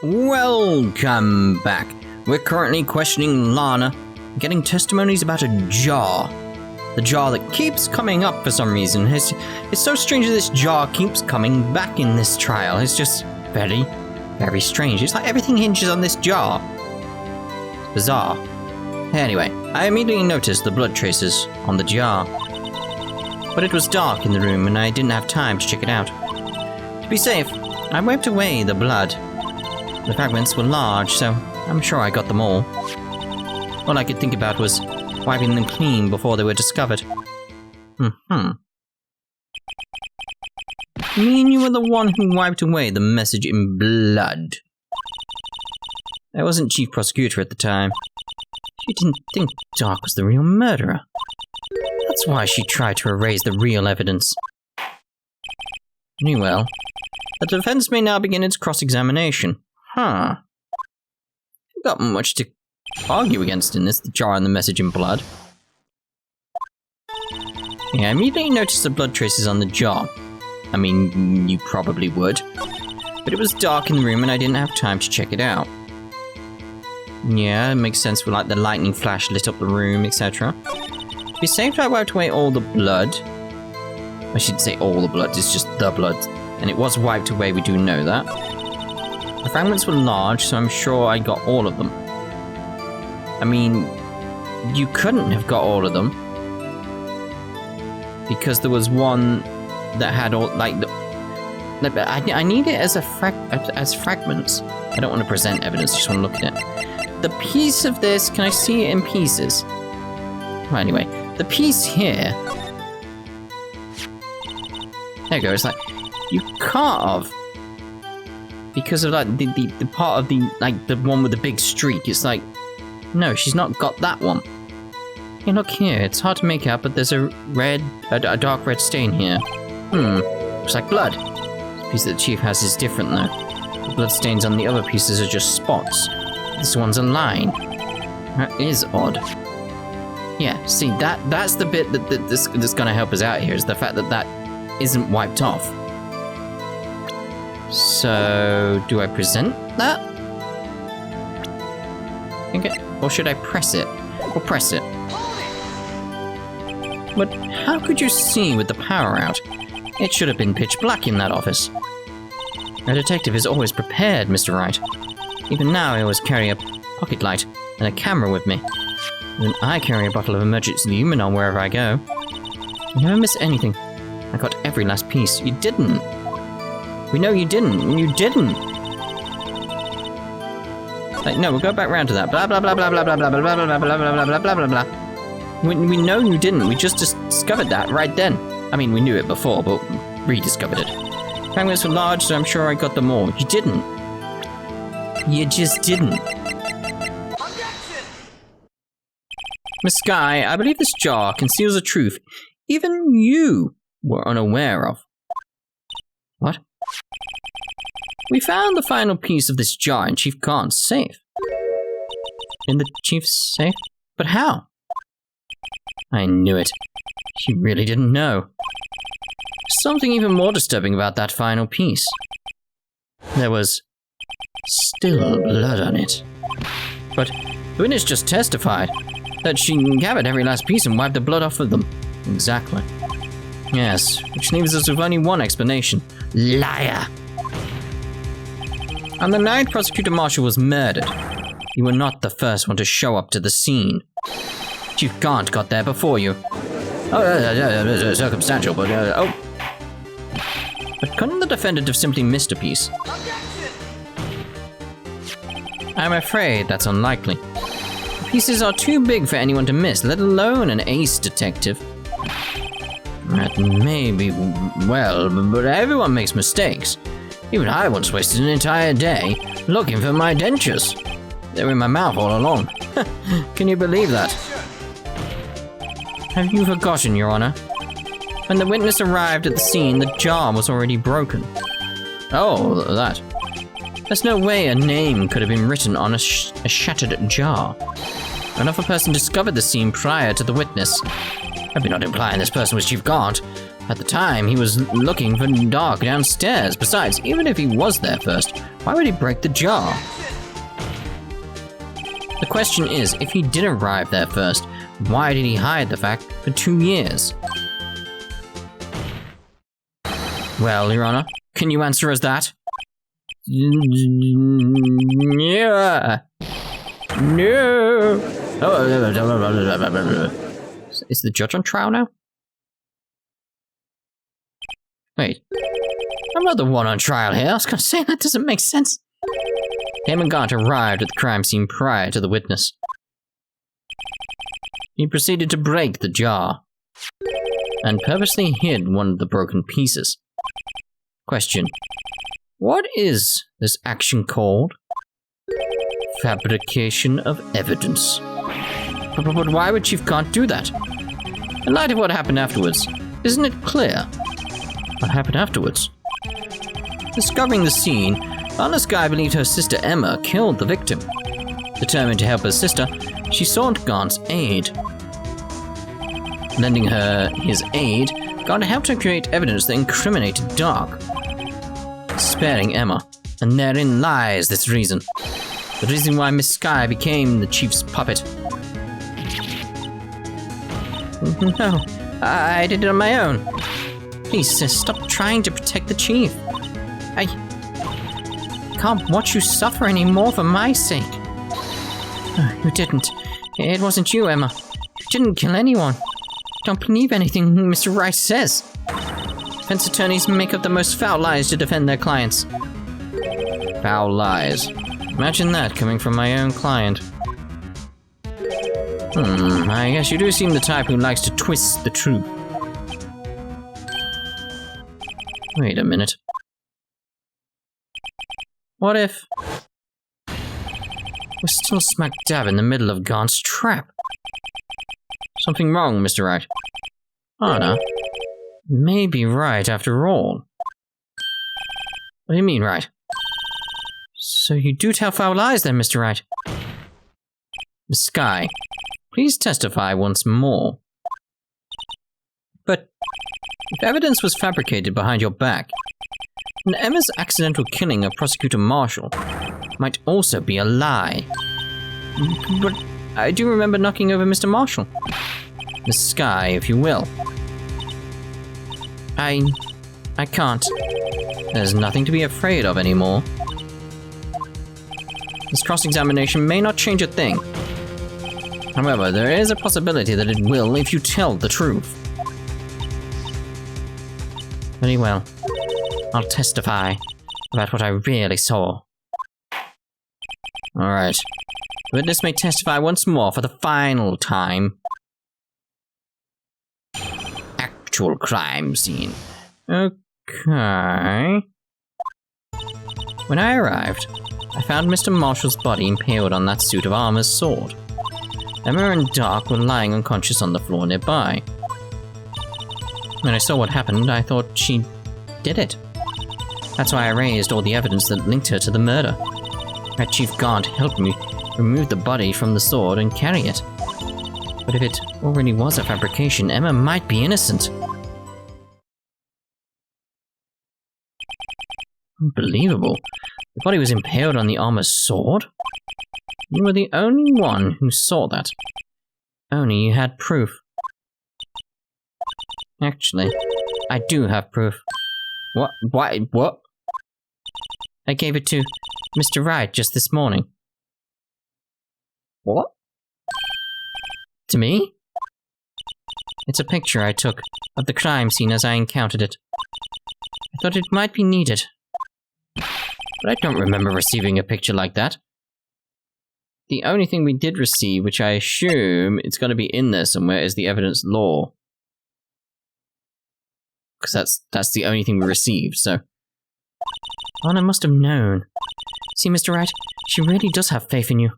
Welcome back. We're currently questioning Lana, getting testimonies about a jar. The jar that keeps coming up for some reason. It's so strange that this jar keeps coming back in this trial. It's just very, very strange. It's like everything hinges on this jar. It's bizarre. Anyway, I immediately noticed the blood traces on the jar. But it was dark in the room and I didn't have time to check it out. To be safe, I wiped away the blood. The fragments were large, so I'm sure I got them all. All I could think about was wiping them clean before they were discovered. You mean you were the one who wiped away the message in blood? I wasn't chief prosecutor at the time. She didn't think Doc was the real murderer. That's why she tried to erase the real evidence. Very well. The defense may now begin its cross-examination. Got much to argue against in this, the jar and the message in blood. Yeah, I immediately noticed the blood traces on the jar. I mean, you probably would. But it was dark in the room and I didn't have time to check it out. Yeah, it makes sense with like the lightning flash lit up the room, etc. To be safe, I wiped away all the blood. I shouldn't say all the blood, it's just the blood. And it was wiped away, we do know that. The fragments were large, so I'm sure I got all of them. I mean, you couldn't have got all of them. Because there was one that had all, like, I need it as as fragments. I don't want to present evidence, I just want to look at it. The piece of this, can I see it in pieces? Well, anyway, the piece here. There you go, it's like, you can't have. Because of like the part of the like the one with the big streak, it's like, no, she's not got that one. Hey, look here, it's hard to make out, but there's a dark red stain here. Looks like blood. The piece that the chief has is different though. The blood stains on the other pieces are just spots. This one's a line. That is odd. Yeah, see, that's the bit that's gonna help us out here, is the fact that isn't wiped off. So, do I present that? Okay. Or should I press it? Or press it? But how could you see with the power out? It should have been pitch black in that office. A detective is always prepared, Mr. Wright. Even now I always carry a pocket light and a camera with me. And I carry a bottle of emergency luminol wherever I go. I never miss anything. I got every last piece. You didn't. We know you didn't. You didn't. Like, no, we'll go back round to that. Blah, blah, blah, blah, blah, blah, blah, blah, blah, blah, blah, blah, blah, blah, blah, blah. We know you didn't. We just discovered that right then. I mean, we knew it before, but rediscovered it. Fragments were large, so I'm sure I got them all. You didn't. You just didn't. Miss Skye, I believe this jar conceals a truth even you were unaware of. What? We found the final piece of this jar in Chief Khan's safe. In the chief's safe? But how? I knew it. She really didn't know. Something even more disturbing about that final piece. There was still blood on it. But the witness just testified that she gathered every last piece and wiped the blood off of them. Exactly. Yes, which leaves us with only one explanation. Liar! On the night Prosecutor Marshall was murdered, you were not the first one to show up to the scene. Chief Gaunt got there before you. Circumstantial, but But couldn't the defendant have simply missed a piece? I'm afraid that's unlikely. The pieces are too big for anyone to miss, let alone an ace detective. That may be well, but everyone makes mistakes. Even I once wasted an entire day looking for my dentures. They were in my mouth all along. Can you believe that? Have you forgotten, Your Honor? When the witness arrived at the scene, the jar was already broken. Oh, that. There's no way a name could have been written on a shattered jar. Another person discovered the scene prior to the witness. I'd be not implying this person was Chief Gaunt, At the time, he was looking for Dark downstairs. Besides, even if he was there first, why would he break the jar? The question is, if he did arrive there first, why did he hide the fact for 2 years? Well, Your Honor, can you answer us that? Yeah. No. Is the judge on trial now? Wait. I'm not the one on trial here. I was going to say that doesn't make sense. Damon Gaunt arrived at the crime scene prior to the witness. He proceeded to break the jar and purposely hid one of the broken pieces. Question. What is this action called? Fabrication of evidence. But why would Chief Gaunt do that? In light of what happened afterwards, isn't it clear? What happened afterwards? Discovering the scene, Lana Skye believed her sister Emma killed the victim. Determined to help her sister, she sought Gaunt's aid. Lending her his aid, Gaunt helped her create evidence that incriminated Dark, sparing Emma. And therein lies this reason. The reason why Miss Skye became the Chief's puppet. No, I did it on my own. Please, sis, stop trying to protect the Chief. I can't watch you suffer anymore for my sake. You didn't. It wasn't you, Emma. You didn't kill anyone. Don't believe anything Mr. Wright says. Defense attorneys make up the most foul lies to defend their clients. Foul lies. Imagine that coming from my own client. I guess you do seem the type who likes to twist the truth. Wait a minute. What if we're still smack dab in the middle of Gaunt's trap? Something wrong, Mr. Wright. Anna may be right after all. What do you mean, right? So you do tell foul lies then, Mr. Wright? Miss Skye, please testify once more. But if evidence was fabricated behind your back, then Emma's accidental killing of Prosecutor Marshall might also be a lie. But I do remember knocking over Mr. Marshall. Miss Skye, if you will. I can't. There's nothing to be afraid of anymore. This cross-examination may not change a thing. However, there is a possibility that it will if you tell the truth. Very well. I'll testify about what I really saw. Alright. Witness may testify once more for the final time. Actual crime scene. Okay. When I arrived, I found Mr. Marshall's body impaled on that suit of armor's sword. Emma and Dark were lying unconscious on the floor nearby. When I saw what happened, I thought she did it. That's why I raised all the evidence that linked her to the murder. Had Chief Gaunt helped me remove the body from the sword and carry it. But if it already was a fabrication, Emma might be innocent. Unbelievable. The body was impaled on the armor's sword? You were the only one who saw that. Only you had proof. Actually, I do have proof. What? Why? What? I gave it to Mr. Wright just this morning. What? To me? It's a picture I took of the crime scene as I encountered it. I thought it might be needed. But I don't remember receiving a picture like that. The only thing we did receive, which I assume it's going to be in there somewhere, is the evidence law. Because that's the only thing we received, so... Anna must have known. See, Mr. Wright, she really does have faith in you.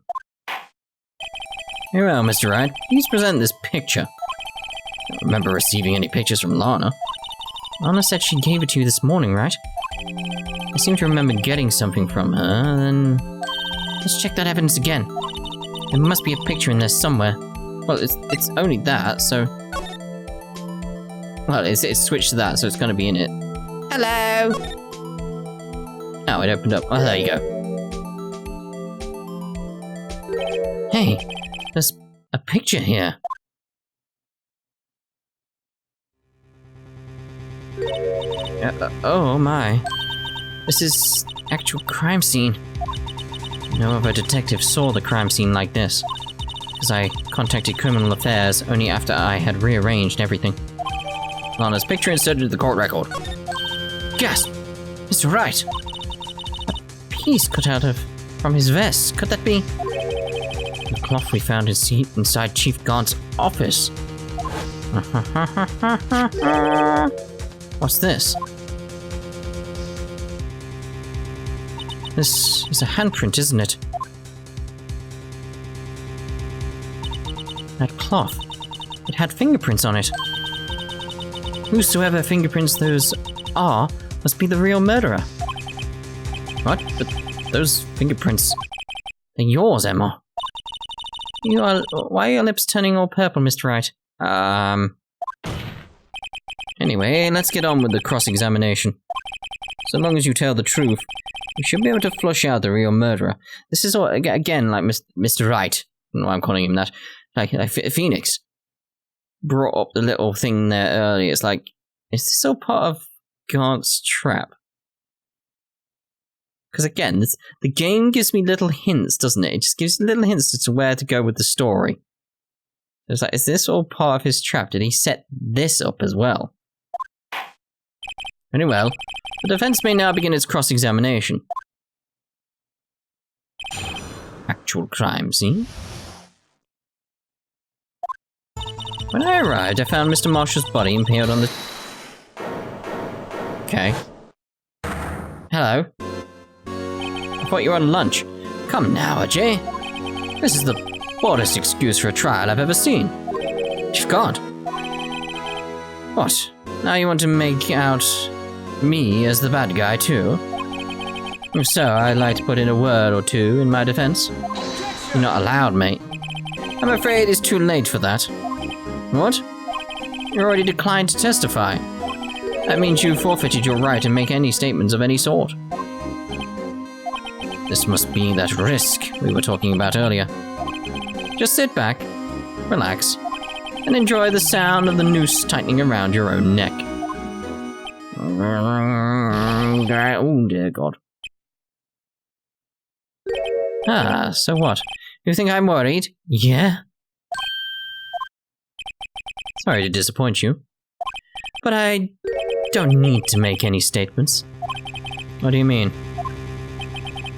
Very well, Mr. Wright, please present this picture. I don't remember receiving any pictures from Lana. Lana said she gave it to you this morning, right? I seem to remember getting something from her, then... Let's check that evidence again. There must be a picture in there somewhere. Well, it's only that, so... Well, it's switched to that, so it's going to be in it. Hello! Oh, it opened up. Oh, there you go. Hey, there's a picture here. Oh my. This is actual crime scene. No other detective saw the crime scene like this, because I contacted Criminal Affairs only after I had rearranged everything. Lana's picture inserted to the court record. Gasp! Mr. Wright! A piece cut out from his vest. Could that be the cloth we found inside Chief Gaunt's office? What's this? This is a handprint, isn't it? That cloth. It had fingerprints on it. Whosoever fingerprints those are must be the real murderer. What? But those fingerprints... they're yours, Emma. Why are your lips turning all purple, Mr. Wright? Anyway, let's get on with the cross-examination. So long as you tell the truth, you should be able to flush out the real murderer. This is all, again, like Mr. Wright. I don't know why I'm calling him that. Like Pheonix brought up the little thing there earlier. It's like, is this all part of Gaunt's trap? Because again, the game gives me little hints, doesn't it? It just gives little hints as to where to go with the story. It's like, is this all part of his trap? Did he set this up as well? Very well. The defense may now begin its cross-examination. Actual crime scene. When I arrived, I found Mr. Marshall's body impaled on the... Okay. Hello. I thought you were on lunch. Come now, Ajay. This is the boldest excuse for a trial I've ever seen. Chief Gaunt. What? Now you want to make out me as the bad guy too? If so, I'd like to put in a word or two in my defense. You're not allowed, mate. I'm afraid it's too late for that. What? You already declined to testify. That means you forfeited your right to make any statements of any sort. This must be that risk we were talking about earlier. Just sit back, relax, and enjoy the sound of the noose tightening around your own neck. Oh dear God. Ah, so what? You think I'm worried? Yeah? Sorry to disappoint you, but I don't need to make any statements. What do you mean?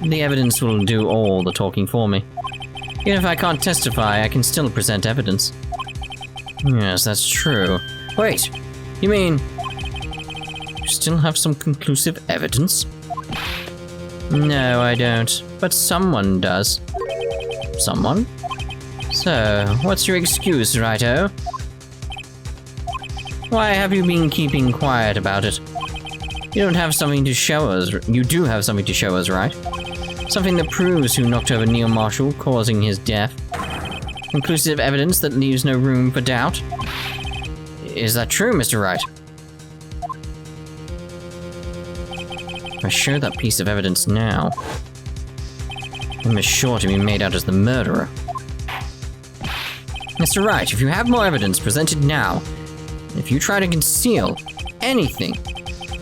The evidence will do all the talking for me. Even if I can't testify, I can still present evidence. Yes, that's true. Wait, you mean you still have some conclusive evidence? No, I don't, but someone does. Someone? So, what's your excuse, righto? Why have you been keeping quiet about it? You don't have something to show us. You do have something to show us, right? Something that proves who knocked over Neil Marshall, causing his death. Conclusive evidence that leaves no room for doubt. Is that true, Mr. Wright? If I show that piece of evidence now, I'm sure to be made out as the murderer. Mr. Wright, if you have more evidence, present it now. If you try to conceal anything,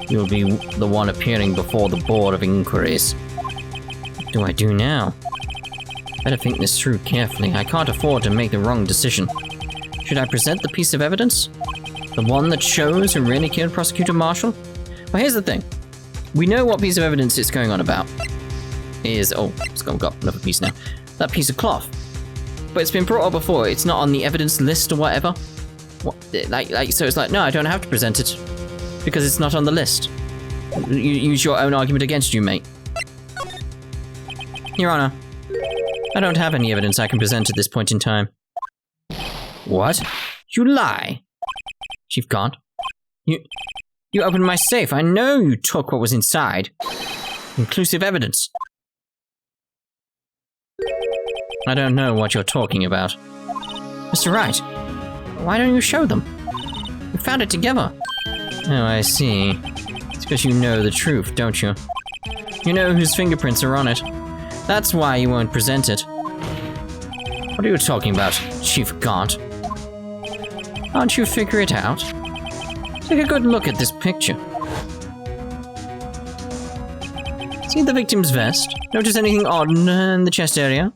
you'll be the one appearing before the Board of Inquiries. What do I do now? Better think this through carefully. I can't afford to make the wrong decision. Should I present the piece of evidence? The one that shows who really killed Prosecutor Marshall? Well, here's the thing. We know what piece of evidence it's going on about. Oh, it's got another piece now. That piece of cloth. But it's been brought up before. It's not on the evidence list or whatever. What? So it's like, no, I don't have to present it because it's not on the list. You use your own argument against you, mate. Your Honor, I don't have any evidence I can present at this point in time. What? You lie! Chief Gaunt, you opened my safe. I know you took what was inside. Conclusive evidence. I don't know what you're talking about. Mr. Wright, why don't you show them? You found it together. Oh, I see. It's because you know the truth, don't you? You know whose fingerprints are on it. That's why you won't present it. What are you talking about, Chief Gaunt? Can't you figure it out? Take a good look at this picture. See the victim's vest? Notice anything odd in the chest area?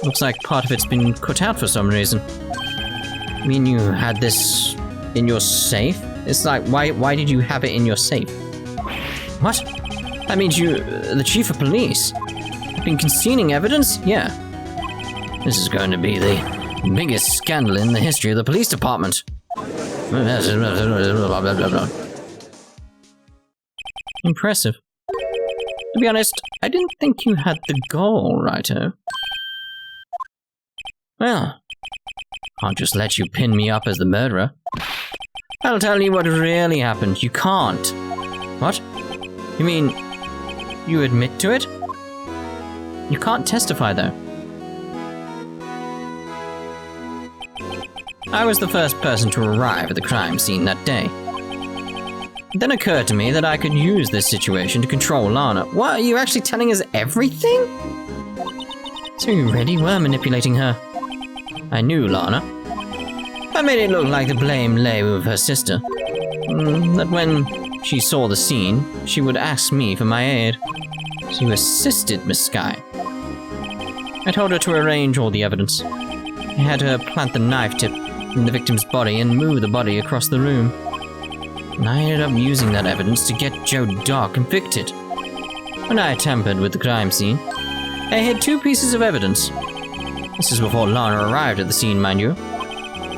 Looks like part of it's been cut out for some reason. I mean, you had this in your safe? It's like, why did you have it in your safe? What? That means you, the chief of police, have been concealing evidence? Yeah. This is going to be the biggest scandal in the history of the police department. Impressive. To be honest, I didn't think you had the gall, Righto. Well, can't just let you pin me up as the murderer. I'll tell you what really happened. You can't. What? You mean, you admit to it? You can't testify, though. I was the first person to arrive at the crime scene that day. It then occurred to me that I could use this situation to control Lana. What, are you actually telling us everything? So you really were manipulating her. I knew Lana. I made it look like the blame lay with her sister. That when she saw the scene, she would ask me for my aid. So you assisted Miss Skye. I told her to arrange all the evidence. I had her plant the knife tip in the victim's body and move the body across the room. And I ended up using that evidence to get Joe Dog convicted. When I tampered with the crime scene, I hid 2 pieces of evidence. This is before Lana arrived at the scene, mind you.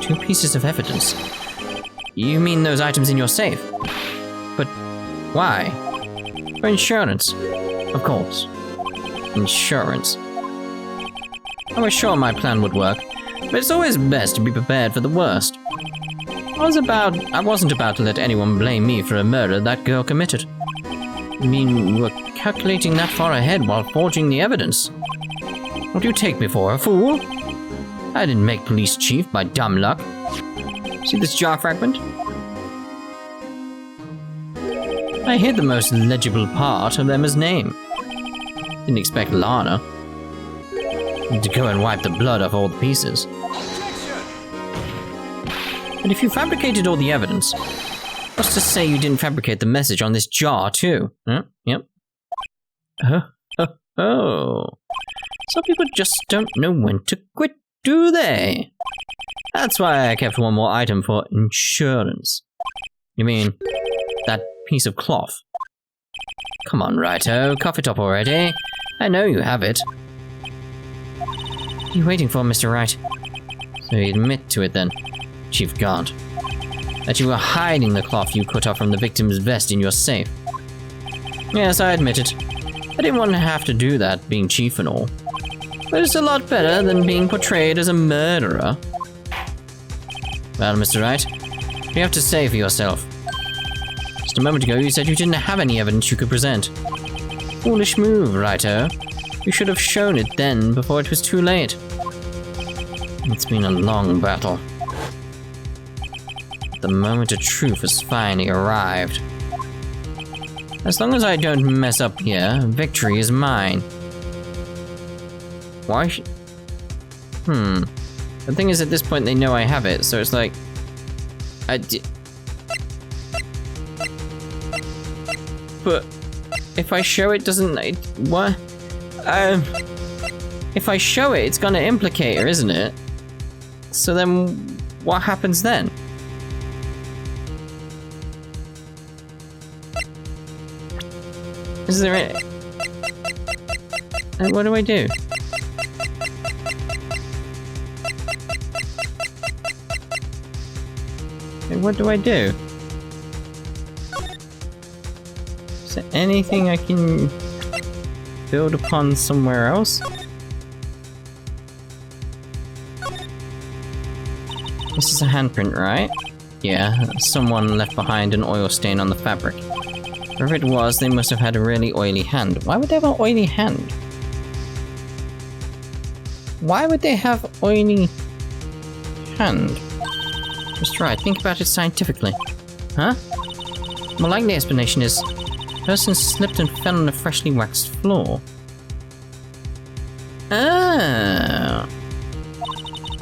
2 pieces of evidence? You mean those items in your safe? But why? For insurance. Of course. Insurance. I was sure my plan would work, but it's always best to be prepared for the worst. I wasn't about to let anyone blame me for a murder that girl committed. You mean you were calculating that far ahead while forging the evidence? What do you take me for, a fool? I didn't make police chief by dumb luck. See this jar fragment? I hid the most legible part of Emma's name. Didn't expect Lana to go and wipe the blood off all the pieces. But if you fabricated all the evidence, what's to say you didn't fabricate the message on this jar too? Huh? Yep. Oh. Some people just don't know when to quit, do they? That's why I kept one more item for insurance. You mean, that piece of cloth? Come on, Righto, cough it up already. I know you have it. What are you waiting for, Mr. Wright? So you admit to it then, Chief Gaunt, that you were hiding the cloth you cut off from the victim's vest in your safe. Yes, I admit it. I didn't want to have to do that, being chief and all. But it's a lot better than being portrayed as a murderer. Well, Mr. Wright, what do you have to say for yourself? Just a moment ago you said you didn't have any evidence you could present. Foolish move, Righto. You should have shown it then, before it was too late. It's been a long battle. The moment of truth has finally arrived. As long as I don't mess up here, victory is mine. Why The thing is, at this point, they know I have it, so it's like... But... if I show it, doesn't... what? If I show it, it's gonna implicate her, isn't it? So then, what happens then? Is there a... what do I do? What do I do? Is there anything I can build upon somewhere else? This is a handprint, right? Yeah, someone left behind an oil stain on the fabric. Whoever it was, they must have had a really oily hand. Why would they have an oily hand? Why would they have oily hand? Mr. Wright, think about it scientifically. Huh? The more likely explanation is, the person slipped and fell on a freshly waxed floor. Oh!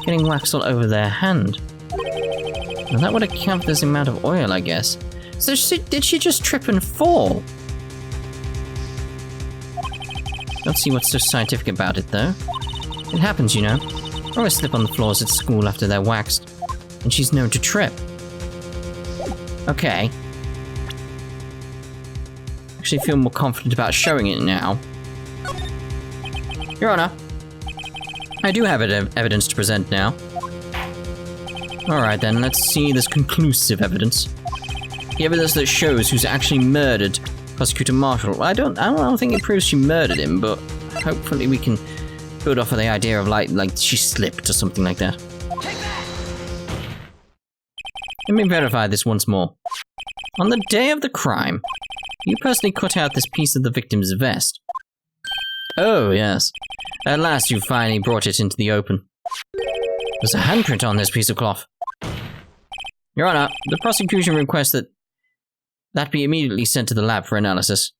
Getting wax all over their hand. Well, that would account for this amount of oil, I guess. So did she just trip and fall? Don't see what's so scientific about it, though. It happens, you know. I always slip on the floors at school after they're waxed. And she's known to trip. Okay. Actually feel more confident about showing it now. Your Honor, I do have evidence to present now. Alright then, let's see this conclusive evidence. The evidence that shows who's actually murdered Prosecutor Marshall. I don't think it proves she murdered him, but hopefully we can build off of the idea of like she slipped or something like that. Let me verify this once more. On the day of the crime, you personally cut out this piece of the victim's vest. Oh, yes. At last you finally brought it into the open. There's a handprint on this piece of cloth. Your Honor, the prosecution requests that be immediately sent to the lab for analysis.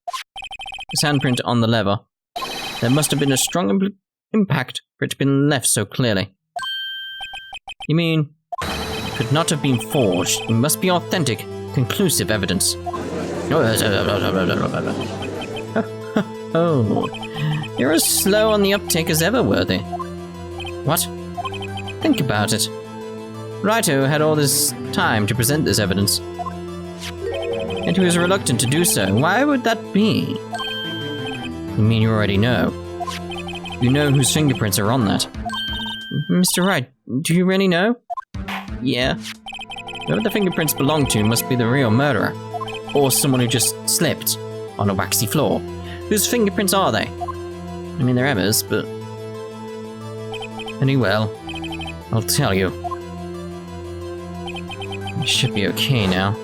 This handprint on the lever. There must have been a strong impact for it to have been left so clearly. You mean, it could not have been forged. It must be authentic, conclusive evidence. Oh, you're as slow on the uptake as ever, Worthy. What? Think about it. Righto had all this time to present this evidence. Yet he was reluctant to do so. Why would that be? You mean you already know? You know whose fingerprints are on that. Mr. Wright, do you really know? Yeah. Whoever the fingerprints belong to must be the real murderer. Or someone who just slipped on a waxy floor. Whose fingerprints are they? I mean, they're Emma's, but... Anyway, I'll tell you. You should be okay now.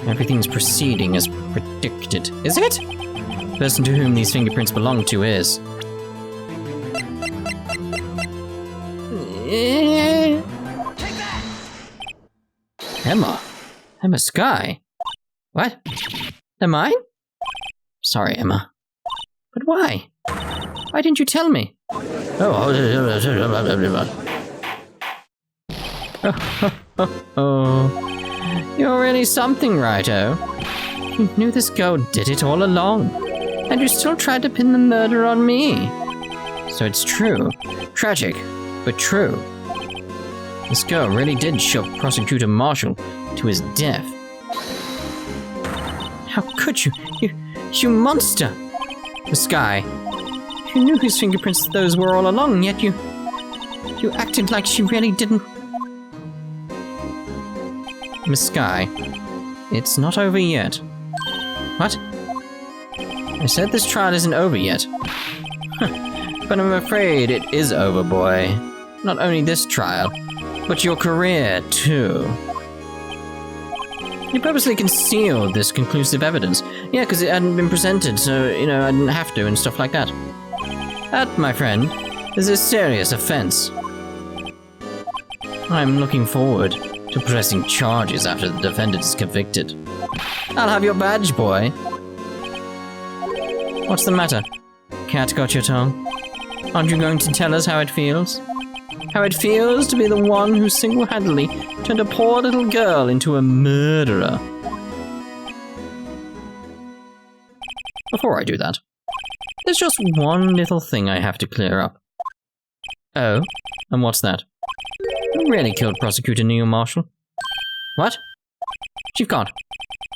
Everything's proceeding as predicted. Is it? The person to whom these fingerprints belong to is... Emma? Emma Skye? What? They're mine? Sorry, Emma. But why? Why didn't you tell me? Oh, you're really something, Righto. You knew this girl did it all along, and you still tried to pin the murder on me. So it's true. Tragic, but true. This girl really did shove Prosecutor Marshall to his death. How could you? You monster! The Skye. You knew whose fingerprints those were all along, yet you acted like she really didn't. Miss Skye, it's not over yet. What? I said this trial isn't over yet. But I'm afraid it is over, boy. Not only this trial, but your career, too. You purposely concealed this conclusive evidence. Yeah, because it hadn't been presented, so, I didn't have to and stuff like that. That, my friend, is a serious offense. I'm looking forward to pressing charges after the defendant is convicted. I'll have your badge, boy. What's the matter? Cat got your tongue? Aren't you going to tell us how it feels? How it feels to be the one who single-handedly turned a poor little girl into a murderer. Before I do that, there's just one little thing I have to clear up. Oh? And what's that? Who really killed Prosecutor Neil Marshall? What? Chief Guard,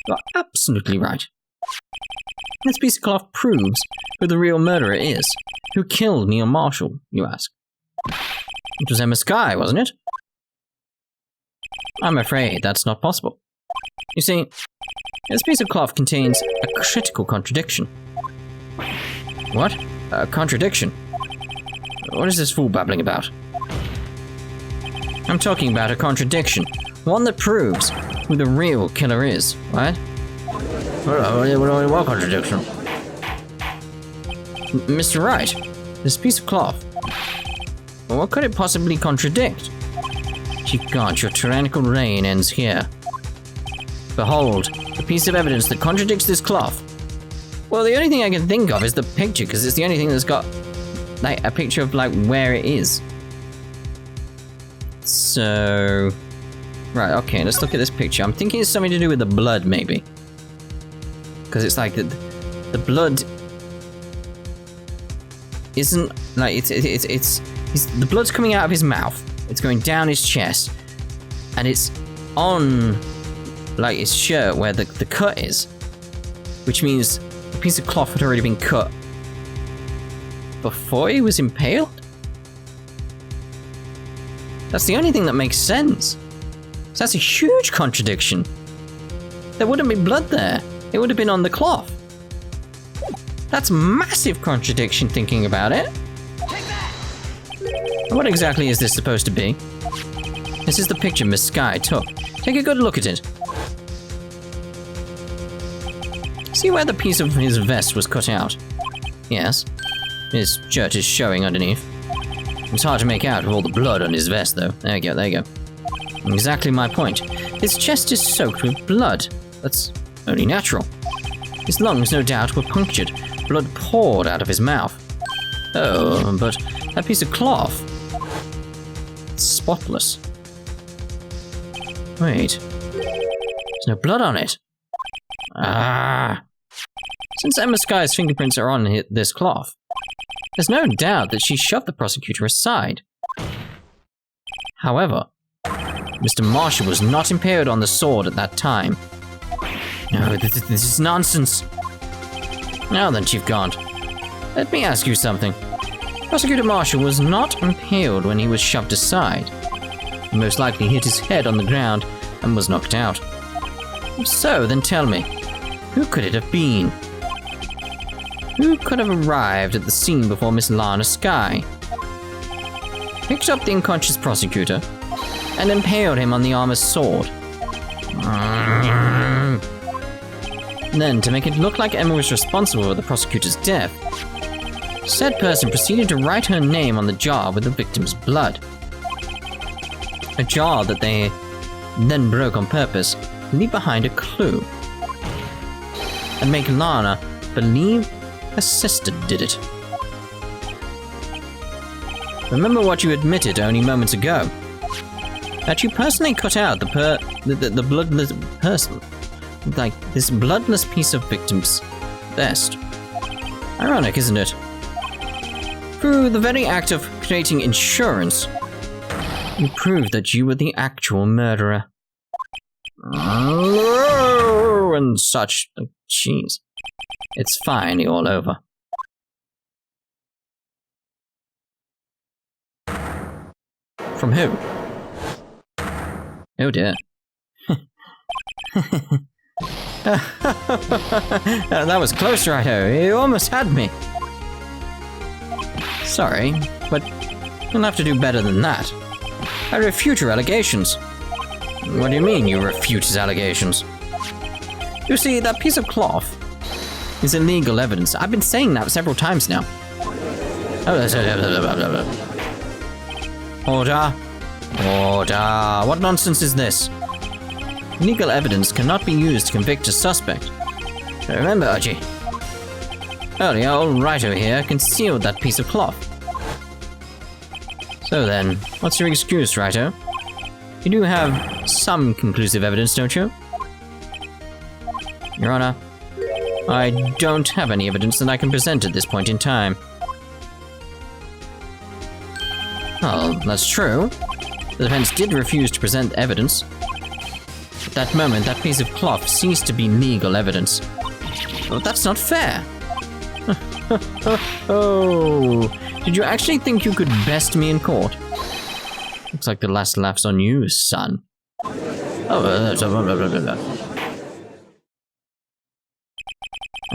you're absolutely right. This piece of cloth proves who the real murderer is. Who killed Neil Marshall, you ask? It was Emma Skye, wasn't it? I'm afraid that's not possible. You see, this piece of cloth contains a critical contradiction. What? A contradiction? What is this fool babbling about? I'm talking about a contradiction. One that proves who the real killer is. What? What contradiction? Mr. Wright, this piece of cloth. What could it possibly contradict? Chief Guard, your tyrannical reign ends here. Behold, a piece of evidence that contradicts this cloth. Well, the only thing I can think of is the picture, because it's the only thing that's got, like, a picture of, like, where it is. So... Right, okay, let's look at this picture. I'm thinking it's something to do with the blood, maybe. Because it's like the blood isn't, like, the blood's coming out of his mouth. It's going down his chest. And it's on, like, his shirt where the cut is. Which means a piece of cloth had already been cut before he was impaled? That's the only thing that makes sense. So that's a huge contradiction. There wouldn't be blood there. It would have been on the cloth. That's massive contradiction thinking about it. What exactly is this supposed to be? This is the picture Miss Skye took. Take a good look at it. See where the piece of his vest was cut out? Yes. His shirt is showing underneath. It's hard to make out with all the blood on his vest, though. There you go, there you go. Exactly my point. His chest is soaked with blood. That's only natural. His lungs, no doubt, were punctured. Blood poured out of his mouth. Oh, but that piece of cloth... It's spotless. Wait. There's no blood on it. Ah. Since Emma Skye's fingerprints are on this cloth, there's no doubt that she shoved the prosecutor aside. However, Mr. Marshall was not impaled on the sword at that time. No, this is nonsense. Now then, Chief Guard, let me ask you something. Prosecutor Marshall was not impaled when he was shoved aside. He most likely hit his head on the ground and was knocked out. So, then tell me, who could it have been? Who could have arrived at the scene before Miss Lana Skye? Picked up the unconscious prosecutor and impaled him on the armor's sword. Then, to make it look like Emma was responsible for the prosecutor's death, said person proceeded to write her name on the jar with the victim's blood. A jar that they then broke on purpose to leave behind a clue and make Lana believe her sister did it. Remember what you admitted only moments ago. That you personally cut out the bloodless person, like this bloodless piece of victim's vest. Ironic, isn't it? Through the very act of creating insurance, you proved that you were the actual murderer. And such. Jeez. It's finally all over. From who? Oh dear. That was close, righto. You almost had me. Sorry, but you'll have to do better than that. I refute your allegations. What do you mean you refute his allegations? You see, that piece of cloth is illegal evidence. I've been saying that several times now. Order. Order. What nonsense is this? Legal evidence cannot be used to convict a suspect. Remember, Archie. Earlier, old Righto here concealed that piece of cloth. So then, what's your excuse, Righto? You do have some conclusive evidence, don't you? Your Honor, I don't have any evidence that I can present at this point in time. Well, that's true. The defense did refuse to present evidence. At that moment, that piece of cloth ceased to be legal evidence. But that's not fair. Oh, did you actually think you could best me in court? Looks like the last laugh's on you, son. I'm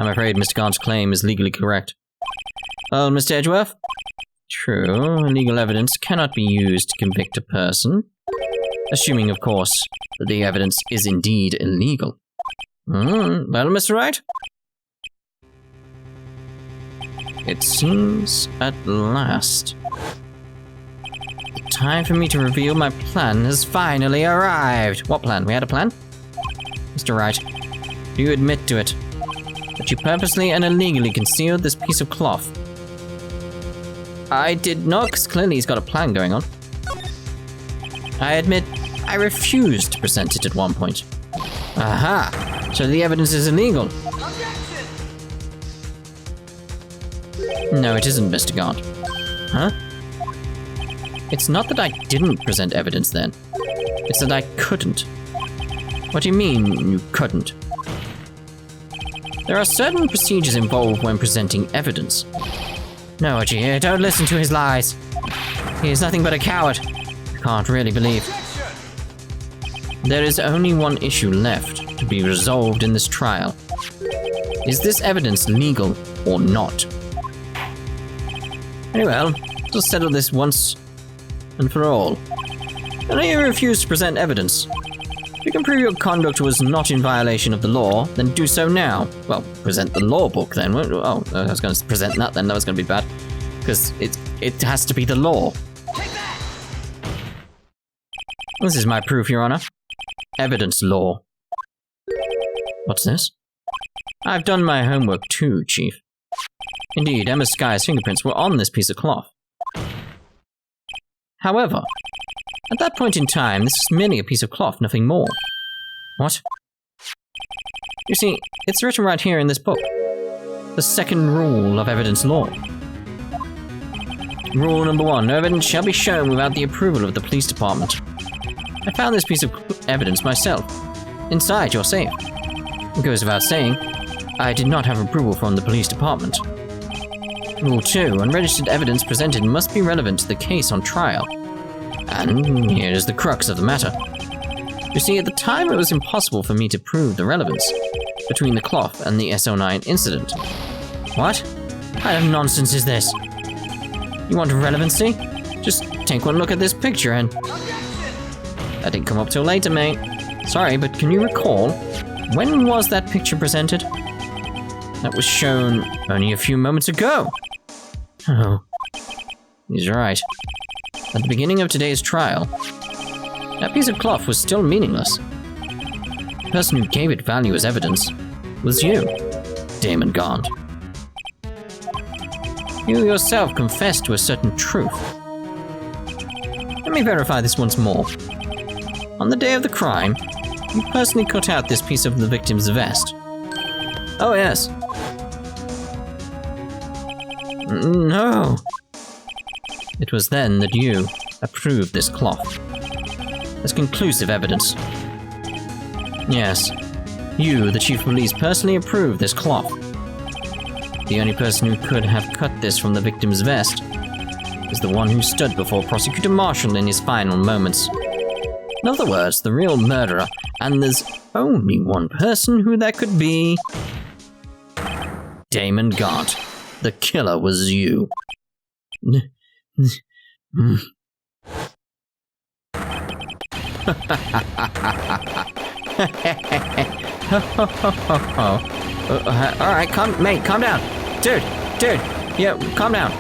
afraid Mr. Gaunt's claim is legally correct. Well, Mr. Edgeworth? True, legal evidence cannot be used to convict a person. Assuming, of course, that the evidence is indeed illegal. Well, Mr. Wright? It seems, at last, the time for me to reveal my plan has finally arrived. What plan? We had a plan? Mr. Wright, do you admit to it? That you purposely and illegally concealed this piece of cloth? I did not, because clearly he's got a plan going on. I admit, I refused to present it at one point. Aha! So the evidence is illegal. Objection! No, it isn't, Mr. Gaunt. Huh? It's not that I didn't present evidence then. It's that I couldn't. What do you mean, you couldn't? There are certain procedures involved when presenting evidence. No, Archie, don't listen to his lies. He is nothing but a coward. I can't really believe. There is only one issue left to be resolved in this trial. Is this evidence legal or not? Very well, let's settle this once and for all. I know you refuse to present evidence. If you can prove your conduct was not in violation of the law, then do so now. Well, present the law book then. Oh, I was going to present that then. That was going to be bad. Because it has to be the law. This is my proof, Your Honor. Evidence law. What's this? I've done my homework too, Chief. Indeed, Emma Sky's fingerprints were on this piece of cloth. However, at that point in time, this is merely a piece of cloth, nothing more. What? You see, it's written right here in this book. The second rule of evidence law. Rule number 1, no evidence shall be shown without the approval of the police department. I found this piece of evidence myself, inside your safe. It goes without saying, I did not have approval from the police department. Rule 2, unregistered evidence presented must be relevant to the case on trial. And here is the crux of the matter. You see, at the time it was impossible for me to prove the relevance between the cloth and the SO9 incident. What? What kind of nonsense is this? You want relevancy? Just take one look at this picture and... That didn't come up till later, mate. Sorry, but can you recall, when was that picture presented? That was shown only a few moments ago. Oh, he's right. At the beginning of today's trial, that piece of cloth was still meaningless. The person who gave it value as evidence was you, Damon Gaunt. You yourself confessed to a certain truth. Let me verify this once more. On the day of the crime, you personally cut out this piece of the victim's vest. Oh, yes. No. It was then that you approved this cloth as conclusive evidence. Yes, you, the chief of police, personally approved this cloth. The only person who could have cut this from the victim's vest is the one who stood before Prosecutor Marshall in his final moments. In other words, the real murderer, and there's only one person who that could be. Damon Gaunt. The killer was you. Alright, calm down. Dude, yeah, calm down.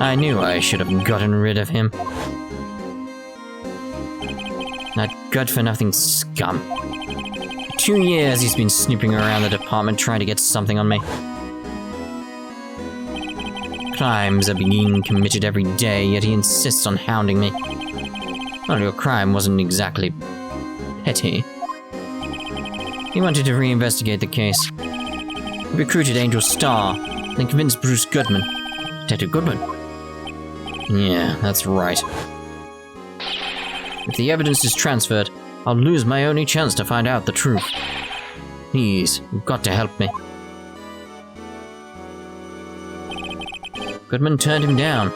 I knew I should have gotten rid of him. That good-for-nothing scum. 2 years he's been snooping around the department trying to get something on me. Crimes are being committed every day, yet he insists on hounding me. Well, your crime wasn't exactly petty. He wanted to reinvestigate the case. He recruited Angel Starr, then convinced Bruce Goodman. Detective Goodman? Yeah, that's right. If the evidence is transferred, I'll lose my only chance to find out the truth. Please, you've got to help me. Goodman turned him down,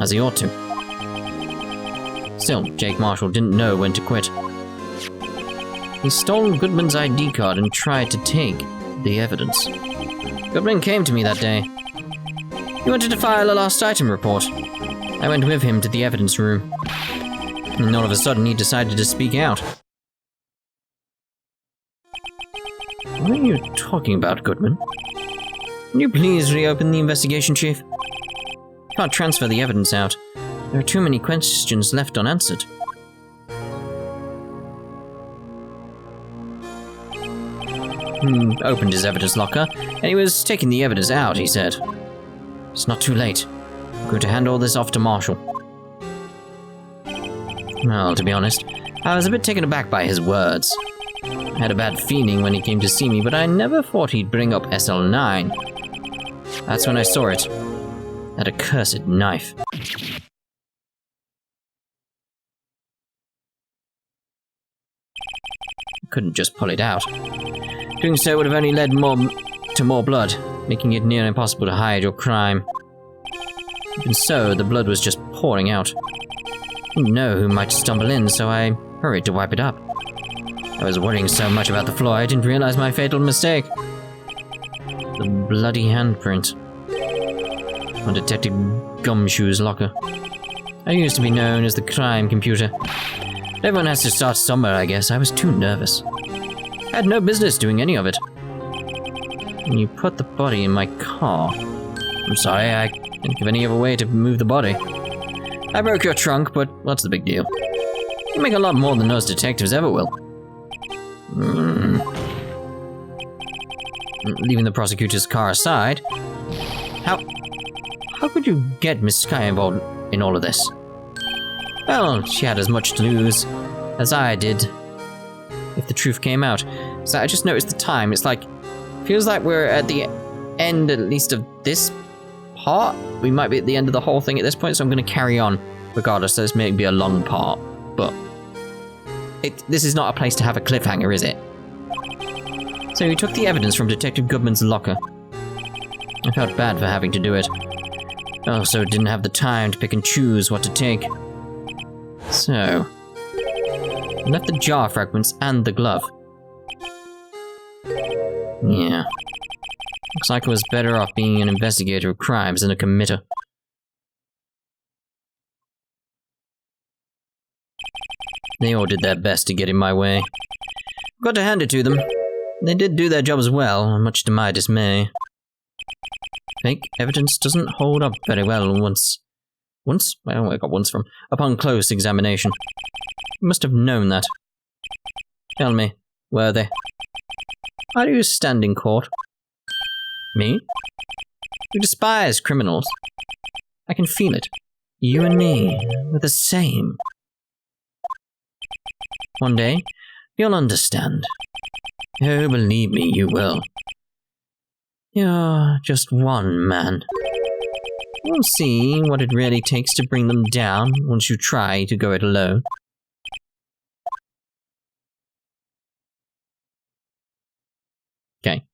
as he ought to. Still, Jake Marshall didn't know when to quit. He stole Goodman's ID card and tried to take the evidence. Goodman came to me that day. He wanted to file a lost item report. I went with him to the evidence room. And all of a sudden, he decided to speak out. What are you talking about, Goodman? Can you please reopen the investigation, Chief? Can't transfer the evidence out. There are too many questions left unanswered. Opened his evidence locker, and he was taking the evidence out, he said. It's not too late. I'm going to hand all this off to Marshall. Well, to be honest, I was a bit taken aback by his words. I had a bad feeling when he came to see me, but I never thought he'd bring up SL9. That's when I saw it. That accursed knife. I couldn't just pull it out. Doing so would have only led to more blood, making it near impossible to hide your crime. Even so, the blood was just pouring out. I didn't know who might stumble in, so I hurried to wipe it up. I was worrying so much about the floor, I didn't realize my fatal mistake. The bloody handprint on Detective Gumshoe's locker. I used to be known as the crime computer. Everyone has to start somewhere, I guess. I was too nervous. I had no business doing any of it. And you put the body in my car. I'm sorry, I can't think of any other way to move the body. I broke your trunk, but what's the big deal? You make a lot more than those detectives ever will. Leaving the prosecutor's car aside, how could you get Miss Sky involved in all of this? Well, she had as much to lose as I did if the truth came out. So I just noticed the time. It's like, feels like we're at the end, at least of this part. We might be at the end of the whole thing at this point, so I'm going to carry on regardless. So this may be a long part, but this is not a place to have a cliffhanger, is it? So he took the evidence from Detective Goodman's locker. I felt bad for having to do it. I also didn't have the time to pick and choose what to take. So I left the jar fragments and the glove. Yeah. Looks like I was better off being an investigator of crimes than a committer. They all did their best to get in my way. Got to hand it to them. They did do their jobs well, much to my dismay. Fake evidence doesn't hold up very well I got once from, upon close examination. You must have known that. Tell me, were they? How do you stand in court? Me? You despise criminals. I can feel it. You and me, we're the same. One day, you'll understand. Oh, believe me, you will. You're just one man. You'll see what it really takes to bring them down once you try to go it alone. Okay.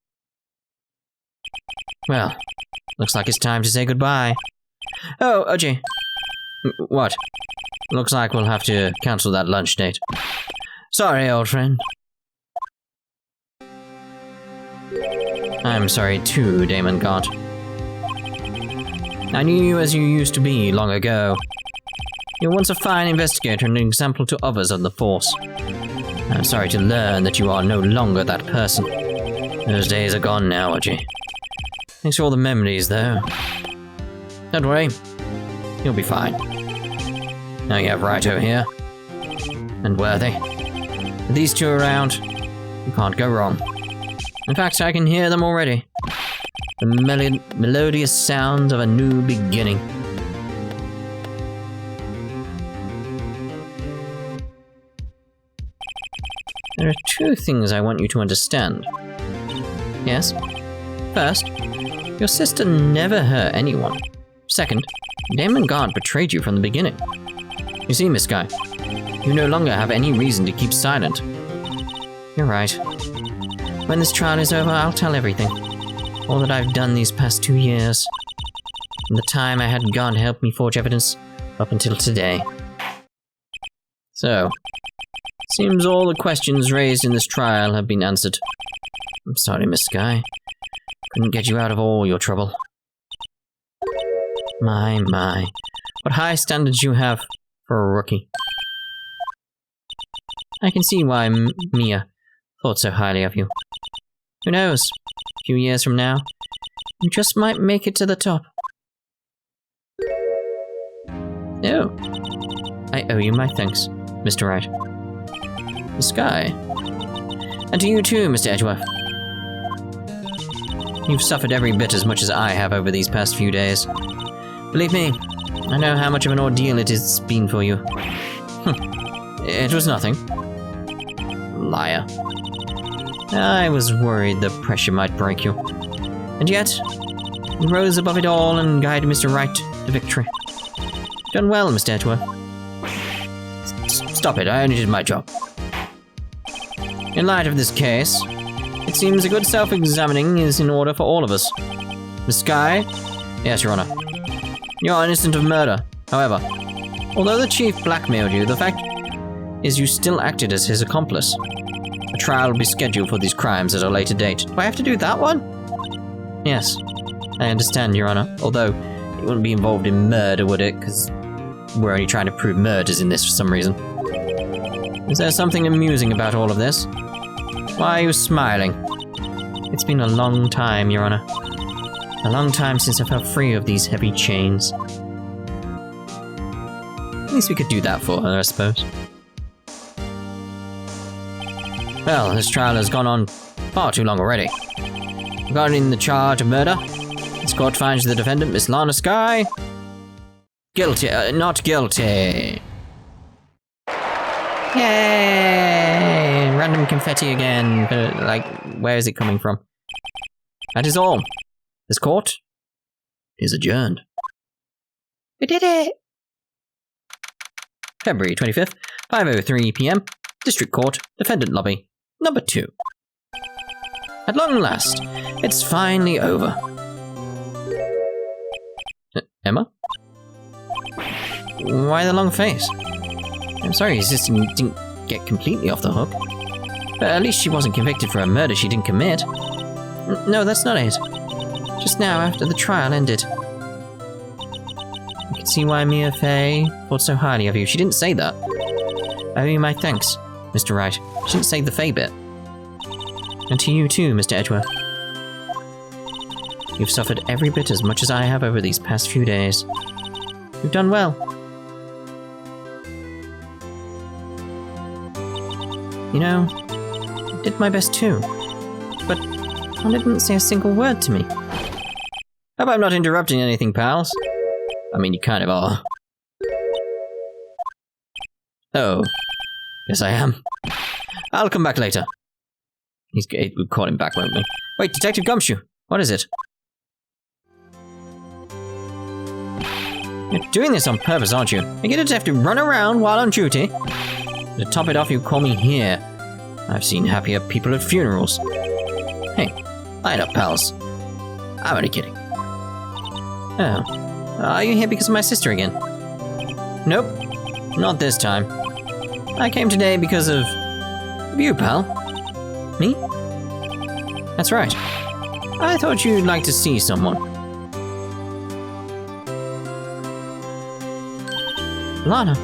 Well, looks like it's time to say goodbye. Oh, OJ. What? Looks like we'll have to cancel that lunch date. Sorry, old friend. I'm sorry too, Damon Gaunt. I knew you as you used to be long ago. You were once a fine investigator and an example to others of the force. I'm sorry to learn that you are no longer that person. Those days are gone now, OJ. Thanks for all the memories, though. Don't worry. You'll be fine. Now you have Righto here. And Worthy. With these two around, you can't go wrong. In fact, I can hear them already. The melodious sound of a new beginning. There are two things I want you to understand. Yes? First, your sister never hurt anyone. Second, Damon Gaunt betrayed you from the beginning. You see, Miss Sky, you no longer have any reason to keep silent. You're right. When this trial is over, I'll tell everything. All that I've done these past 2 years. From the time I had Gaunt help me forge evidence, up until today. So, seems all the questions raised in this trial have been answered. I'm sorry, Miss Sky. Couldn't get you out of all your trouble. My. What high standards you have for a rookie. I can see why Mia thought so highly of you. Who knows? A few years from now, You just might make it to the top. Oh. I owe you my thanks, Mr. Wright. The sky. And to you too, Mr. Edgeworth. You've suffered every bit as much as I have over these past few days. Believe me, I know how much of an ordeal it has been for you. It was nothing. Liar. I was worried the pressure might break you. And yet, you rose above it all and guided Mr. Wright to victory. Done well, Mr. Edgeworth. Stop it, I only did my job. In light of this case, it seems a good self-examining is in order for all of us. Miss Skye? Yes, Your Honor. You are innocent of murder. However, although the Chief blackmailed you, the fact is you still acted as his accomplice. A trial will be scheduled for these crimes at a later date. Do I have to do that one? Yes, I understand, Your Honor. Although, it wouldn't be involved in murder, would it? Because we're only trying to prove murders in this for some reason. Is there something amusing about all of this? Why are you smiling? It's been a long time, Your Honor. A long time since I felt free of these heavy chains. At least we could do that for her, I suppose. Well, this trial has gone on far too long already. Regarding the charge of murder, this court finds the defendant, Miss Lana Skye, guilty, not guilty. Yay! Random confetti again, but, like, where is it coming from? That is all. This court is adjourned. We did it! February 25th, 5:03 p.m. District Court, Defendant Lobby, Number 2. At long last, it's finally over. Emma? Why the long face? I'm sorry his sister didn't get completely off the hook. But at least she wasn't convicted for a murder she didn't commit. No, that's not it. Just now, after the trial ended. You can see why Mia Fey thought so highly of you. She didn't say that. I owe you my thanks, Mr. Wright. She didn't say the Fey bit. And to you too, Mr. Edgeworth. You've suffered every bit as much as I have over these past few days. You've done well. You know, I did my best too. But Anna didn't say a single word to me. How about not interrupting anything, pals? I mean, you kind of are. Oh. Yes, I am. I'll come back later. We'll call him back, won't we? Wait, Detective Gumshoe. What is it? You're doing this on purpose, aren't you? You get a detective to run around while on duty? To top it off, you call me here. I've seen happier people at funerals. Hey, line up, pals. I'm only kidding. Oh. Are you here because of my sister again? Nope. Not this time. I came today because of you, pal. Me? That's right. I thought you'd like to see someone. Lana.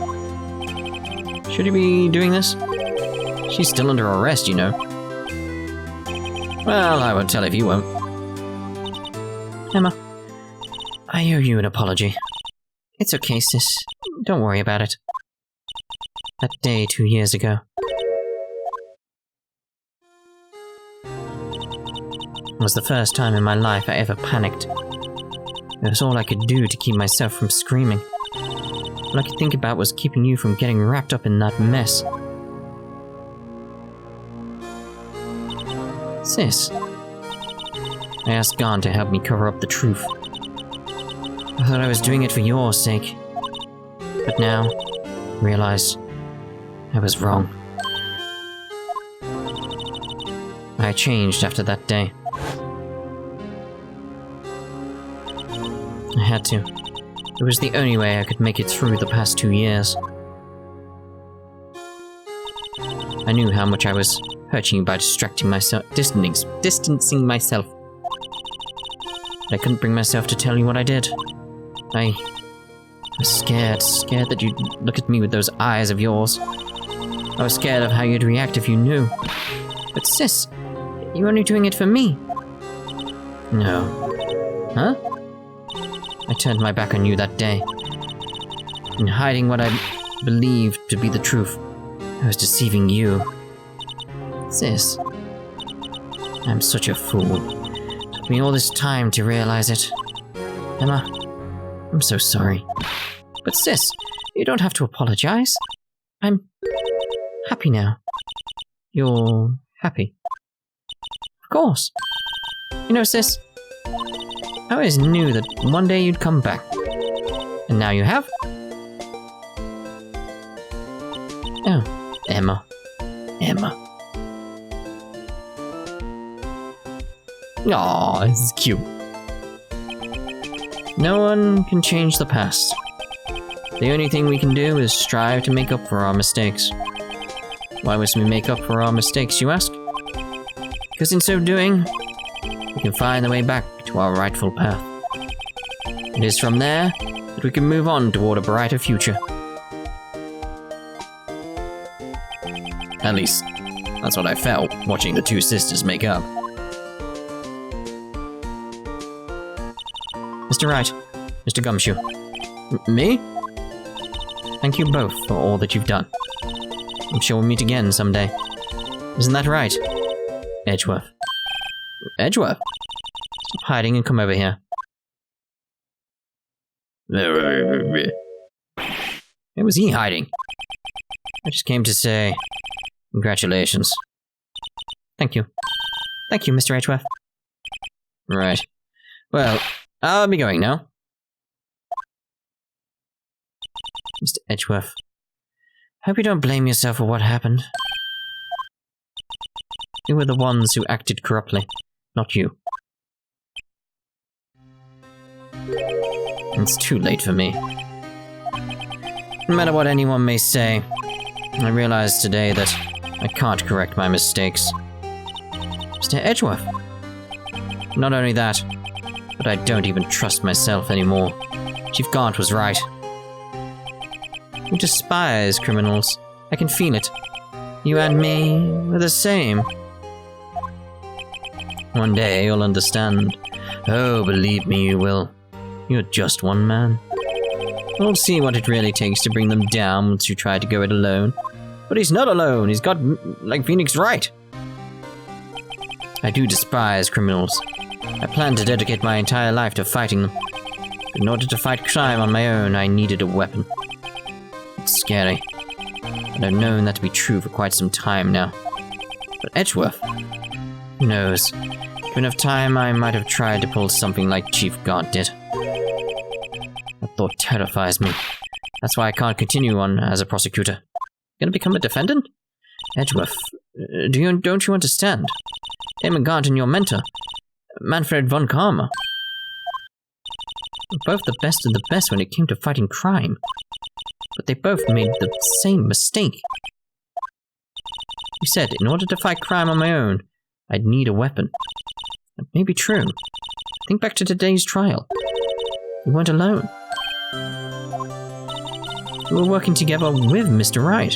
Should you be doing this? She's still under arrest, you know. Well, I won't tell if you won't. Emma, I owe you an apology. It's okay, sis. Don't worry about it. That day 2 years ago. It was the first time in my life I ever panicked. It was all I could do to keep myself from screaming. All I could think about was keeping you from getting wrapped up in that mess. Sis. I asked God to help me cover up the truth. I thought I was doing it for your sake. But now, I realize I was wrong. I changed after that day. I had to. It was the only way I could make it through the past 2 years. I knew how much I was hurting you by distracting myself, distancing myself. But I couldn't bring myself to tell you what I did. I was scared that you'd look at me with those eyes of yours. I was scared of how you'd react if you knew. But sis, you're only doing it for me. No. Huh? I turned my back on you that day. In hiding what I believed to be the truth, I was deceiving you. Sis, I'm such a fool. It took me all this time to realize it. Emma, I'm so sorry. But sis, you don't have to apologize. I'm happy now. You're happy. Of course. You know, sis, I always knew that one day you'd come back. And now you have. Oh, Emma. Emma. Aw, this is cute. No one can change the past. The only thing we can do is strive to make up for our mistakes. Why must we make up for our mistakes, you ask? Because in so doing, we can find the way back to our rightful path. It is from there that we can move on toward a brighter future. At least, that's what I felt watching the two sisters make up. Mr. Wright, Mr. Gumshoe. Me? Thank you both for all that you've done. I'm sure we'll meet again someday. Isn't that right? Edgeworth. Edgeworth? Stop hiding and come over here. Where was he hiding? I just came to say congratulations. Thank you. Thank you, Mr. Edgeworth. Right. Well, I'll be going now. Mr. Edgeworth, hope you don't blame yourself for what happened. You were the ones who acted corruptly, not you. It's too late for me. No matter what anyone may say, I realized today that I can't correct my mistakes. Mr. Edgeworth. Not only that, but I don't even trust myself anymore. Chief Gaunt was right. You despise criminals. I can feel it. You and me are the same. One day you'll understand. Oh, believe me, you will. You're just one man. We'll see what it really takes to bring them down once you try to go it alone. But he's not alone. He's got, like, Phoenix Wright. I do despise criminals. I plan to dedicate my entire life to fighting them. But in order to fight crime on my own, I needed a weapon. It's scary, and I've known that to be true for quite some time now. But Edgeworth? Who knows? Given enough time, I might have tried to pull something like Chief Gaunt did. That thought terrifies me. That's why I can't continue on as a prosecutor. Gonna become a defendant? Edgeworth, don't you understand? Damon Gaunt and your mentor, Manfred von Karma, were both the best of the best when it came to fighting crime. But they both made the same mistake. You said, in order to fight crime on my own, I'd need a weapon. That may be true. Think back to today's trial. We weren't alone. We were working together with Mr. Wright.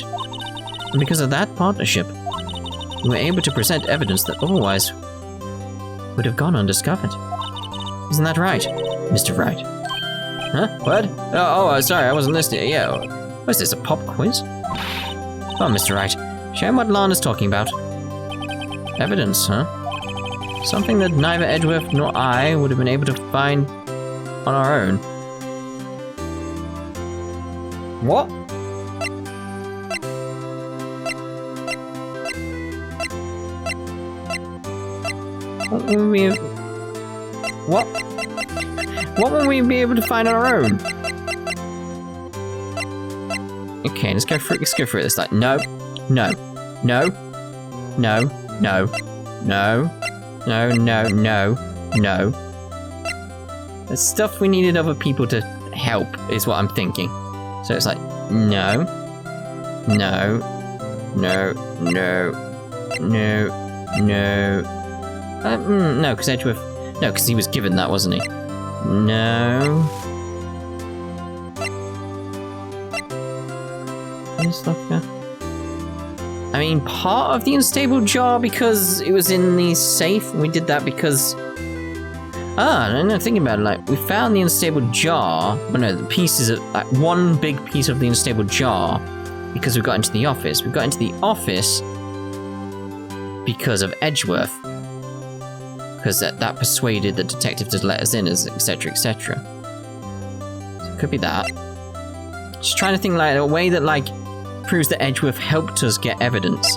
And because of that partnership, we were able to present evidence that otherwise would have gone undiscovered. Isn't that right, Mr. Wright? Huh? What? Oh, sorry, I wasn't listening. Yeah. What's this, a pop quiz? Oh, Mr. Wright, show him what Lana's talking about. Evidence, huh? Something that neither Edgeworth nor I would have been able to find on our own. What? What will we be able to find on our own? Okay, let's go for it this time. No. There's stuff we needed other people to help, is what I'm thinking. So it's like, no, because Edgeworth... No, because he was given that, wasn't he? No. Stuff, yeah. I mean, part of the unstable jar because it was in the safe. We did that because... No, thinking about it, like, we found the unstable jar. Well, no, the pieces of, like, one big piece of the unstable jar because we got into the office. We got into the office because of Edgeworth. Because that persuaded the detective to let us in, etc., etc. So it could be that. Just trying to think, like, a way that, like, proves that Edgeworth helped us get evidence.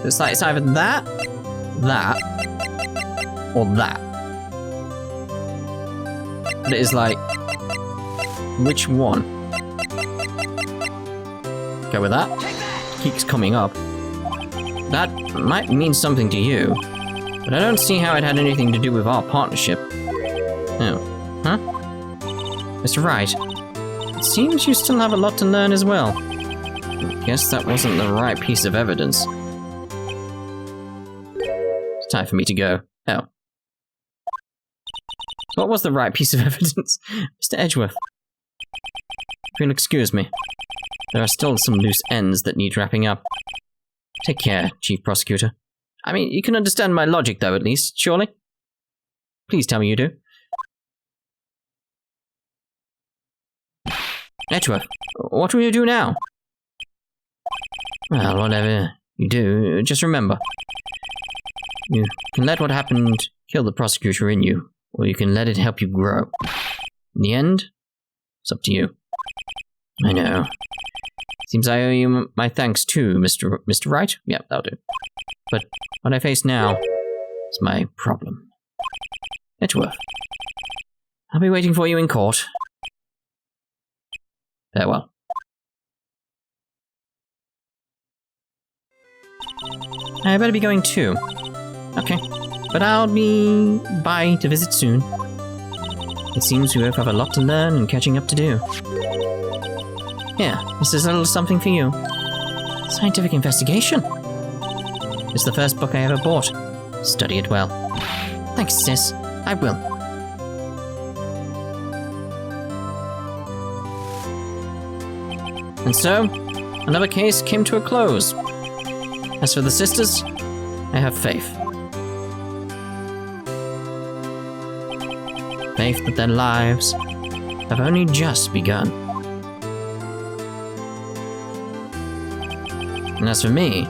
It's like, it's either that, or that. But it is like, which one? Go with that. Keeps coming up. That might mean something to you, but I don't see how it had anything to do with our partnership. Oh, huh? Mr. Wright, it seems you still have a lot to learn as well. I guess that wasn't the right piece of evidence. It's time for me to go. Oh. What was the right piece of evidence? Mr. Edgeworth. If you'll excuse me, there are still some loose ends that need wrapping up. Take care, Chief Prosecutor. I mean, you can understand my logic, though, at least, surely? Please tell me you do. Edgeworth, what will you do now? Well, whatever you do, just remember. You can let what happened kill the prosecutor in you, or you can let it help you grow. In the end, it's up to you. I know. Seems I owe you my thanks too, Mr. Wright? Yeah, that'll do. But what I face now is my problem. Edgeworth, I'll be waiting for you in court. Farewell. I better be going too. Okay, but I'll be by to visit soon. It seems we both have a lot to learn and catching up to do. Here, this is a little something for you. Scientific investigation. It's the first book I ever bought. Study it well. Thanks, sis. I will. And so, another case came to a close. As for the sisters, I have faith. Faith that their lives have only just begun. And as for me,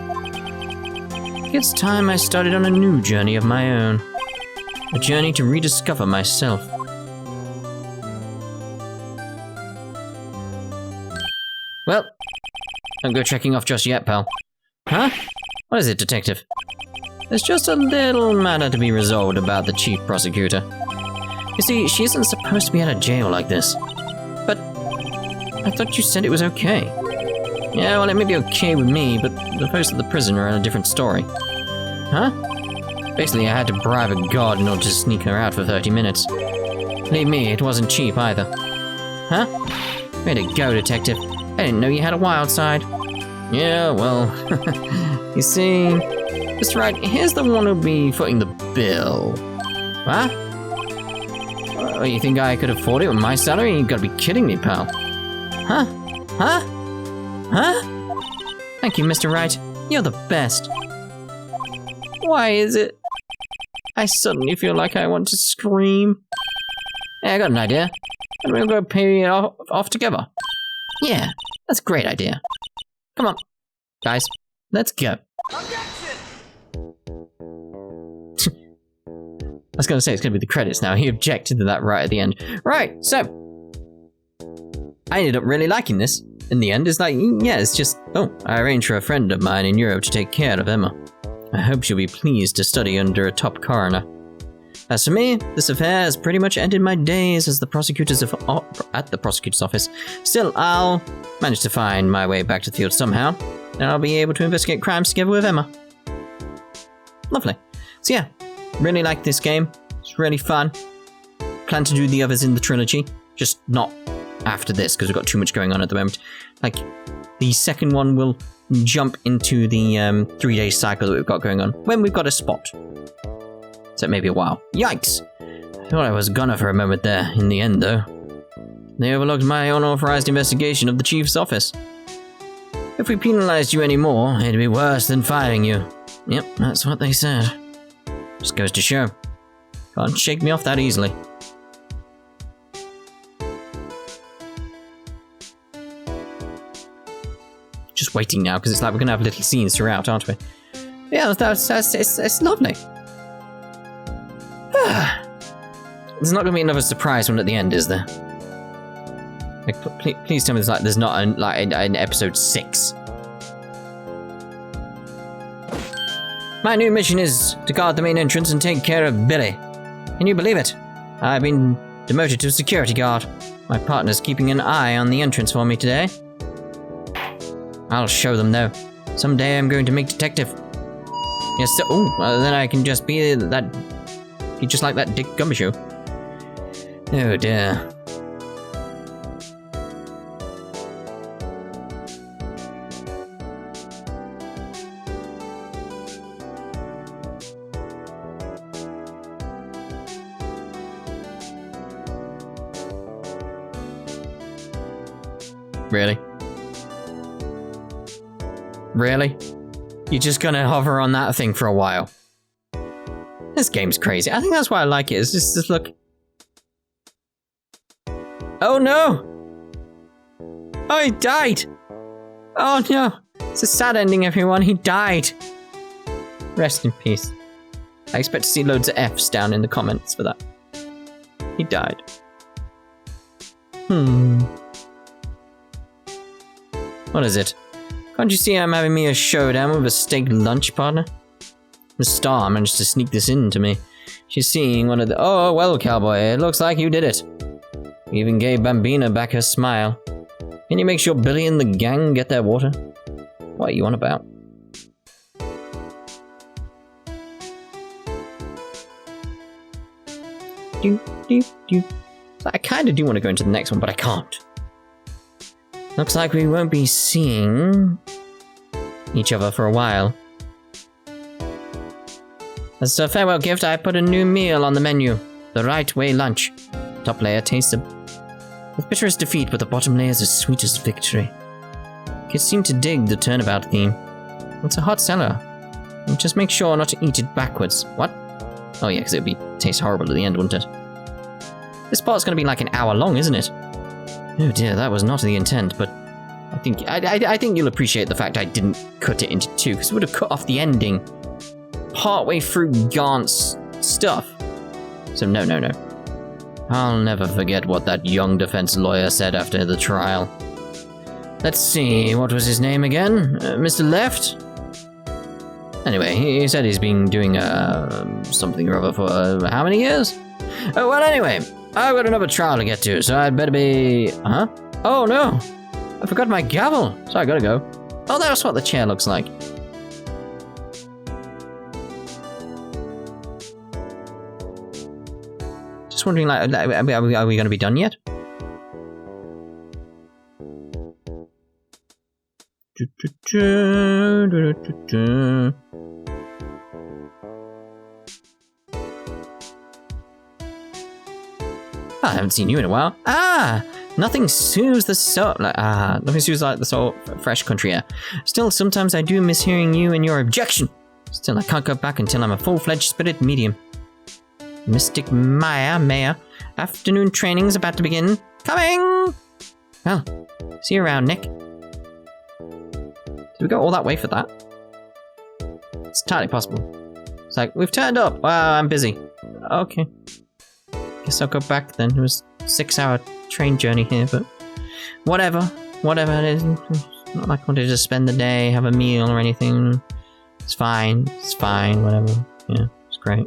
it's time I started on a new journey of my own. A journey to rediscover myself. Well, don't go checking off just yet, pal. Huh? What is it, detective? There's just a little matter to be resolved about the chief prosecutor. You see, she isn't supposed to be out of jail like this. But I thought you said it was okay. Yeah, well, it may be okay with me, but the folks at the prison are a different story. Huh? Basically, I had to bribe a guard in order to sneak her out for 30 minutes. Believe me, it wasn't cheap either. Huh? Way to go, detective. I didn't know you had a wild side. Yeah, well, you see, Mr. Wright, here's the one who'll be footing the bill. What? Oh, you think I could afford it with my salary? You gotta be kidding me, pal. Huh? Huh? Huh? Thank you, Mr. Wright. You're the best. Why is it? I suddenly feel like I want to scream. Hey, I got an idea. And we'll go pay it off together. Yeah, that's a great idea. Come on, guys, let's go. I was going to say it's going to be the credits now. He objected to that right at the end. Right, so I ended up really liking this. In the end, it's like, yeah, it's just, oh, I arranged for a friend of mine in Europe to take care of Emma. I hope she'll be pleased to study under a top coroner. As for me, this affair has pretty much ended my days as at the prosecutor's office. Still, I'll manage to find my way back to the field somehow, and I'll be able to investigate crimes together with Emma. Lovely. So yeah, really like this game. It's really fun. Plan to do the others in the trilogy, just not after this, because we've got too much going on at the moment. Like, the second one will jump into the 3-day cycle that we've got going on, when we've got a spot. So it may be a while. Yikes! I thought I was gonna for a moment there, in the end though. They overlooked my unauthorized investigation of the chief's office. If we penalized you any more, it'd be worse than firing you. Yep, that's what they said. Just goes to show. Can't shake me off that easily. Just waiting now, because it's like we're going to have little scenes throughout, aren't we? Yeah, it's lovely. There's not going to be another surprise one at the end, is there? Like, please tell me there's not an episode 6. My new mission is to guard the main entrance and take care of Billy. Can you believe it? I've been demoted to security guard. My partner's keeping an eye on the entrance for me today. I'll show them, though. Someday I'm going to make detective. Yes, so, then I can just be just like that Dick Gumbershoe. Oh dear. Really? Really? You're just gonna hover on that thing for a while? This game's crazy. I think that's why I like it. It's just this look. Oh no! Oh, he died! Oh no! It's a sad ending, everyone. He died. Rest in peace. I expect to see loads of Fs down in the comments for that. He died. What is it? Can't you see I'm having me a showdown with a steak lunch partner? The star managed to sneak this in to me. She's seeing one of the— Oh, well, cowboy, it looks like you did it. You even gave Bambina back her smile. Can you make sure Billy and the gang get their water? What are you on about? I kind of do want to go into the next one, but I can't. Looks like we won't be seeing each other for a while. As a farewell gift, I put a new meal on the menu. The Right Way lunch. Top layer tastes with bitterest defeat, but the bottom layer is the sweetest victory. Kids seem to dig the turnabout theme. It's a hot seller. Just make sure not to eat it backwards. What? Oh yeah, because it would taste horrible at the end, wouldn't it? This part's going to be like an hour long, isn't it? Oh dear, that was not the intent, but I think you'll appreciate the fact I didn't cut it into 2, because it would have cut off the ending partway through Gaunt's stuff. So no. I'll never forget what that young defense lawyer said after the trial. Let's see, what was his name again? Mr. Left? Anyway, he said he's been doing something or other for how many years? Oh, well, anyway, I've got another trial to get to, so I'd better be... Huh? Oh, no. I forgot my gavel, so I gotta go. Oh, that's what the chair looks like. Just wondering, like, are we gonna be done yet? I haven't seen you in a while. Nothing soothes the soul. Nothing soothes like the soul. Fresh country air. Still, sometimes I do miss hearing you and your objection. Still, I can't go back until I'm a full-fledged spirit medium. Mystic Maya. Afternoon training's about to begin. Coming! Well, see you around, Nick. Did we go all that way for that? It's entirely possible. It's like, we've turned up. Wow, I'm busy. Okay. Guess I'll go back then. It was a 6-hour train journey here, but whatever it is. It's not like I wanted to spend the day, have a meal or anything. It's fine, whatever. Yeah, it's great.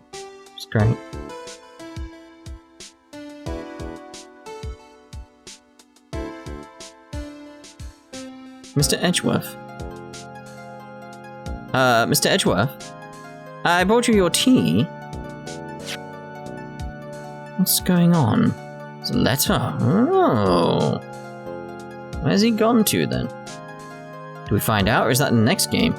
Mr. Edgeworth. Mr. Edgeworth? I brought you your tea. What's going on? It's a letter. Oh. Where's he gone to, then? Do we find out, or is that in the next game?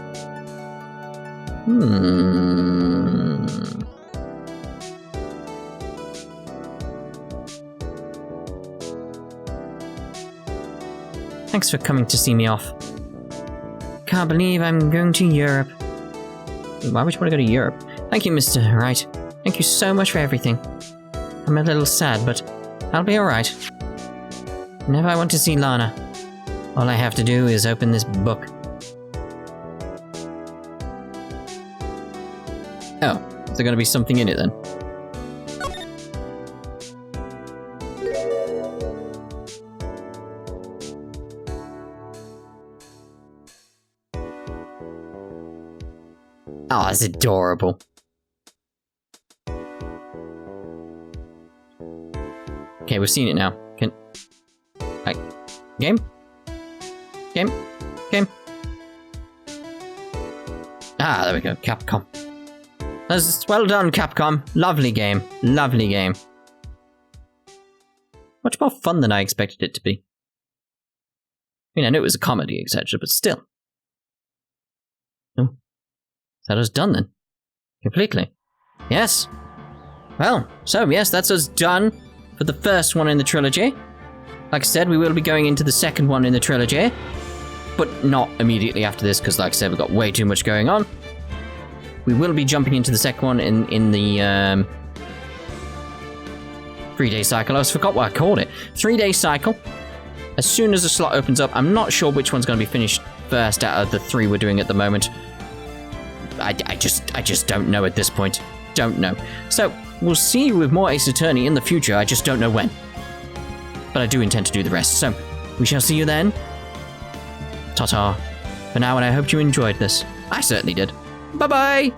Thanks for coming to see me off. Can't believe I'm going to Europe. Why would you want to go to Europe? Thank you, Mr. Wright. Thank you so much for everything. I'm a little sad, but I'll be alright. Whenever I want to see Lana, all I have to do is open this book. Oh, is there going to be something in it then? Oh, that's adorable. Okay, we've seen it now. Right. Game? Ah, there we go. Capcom. That's well done, Capcom. Lovely game. Lovely game. Much more fun than I expected it to be. I mean, I knew it was a comedy, etc., but still. Oh. That us done then? Completely. Yes. Well, so yes, that's us done for the first one in the trilogy. Like I said, we will be going into the second one in the trilogy, but not immediately after this, because like I said, we've got way too much going on. We will be jumping into the second one in the 3-day cycle. I forgot what I called it. 3-day cycle. As soon as the slot opens up, I'm not sure which one's going to be finished first out of the 3 we're doing at the moment. I just don't know at this point. Don't know. So, we'll see you with more Ace Attorney in the future, I just don't know when. But I do intend to do the rest, so we shall see you then. Ta-ta. For now, and I hope you enjoyed this. I certainly did. Bye-bye!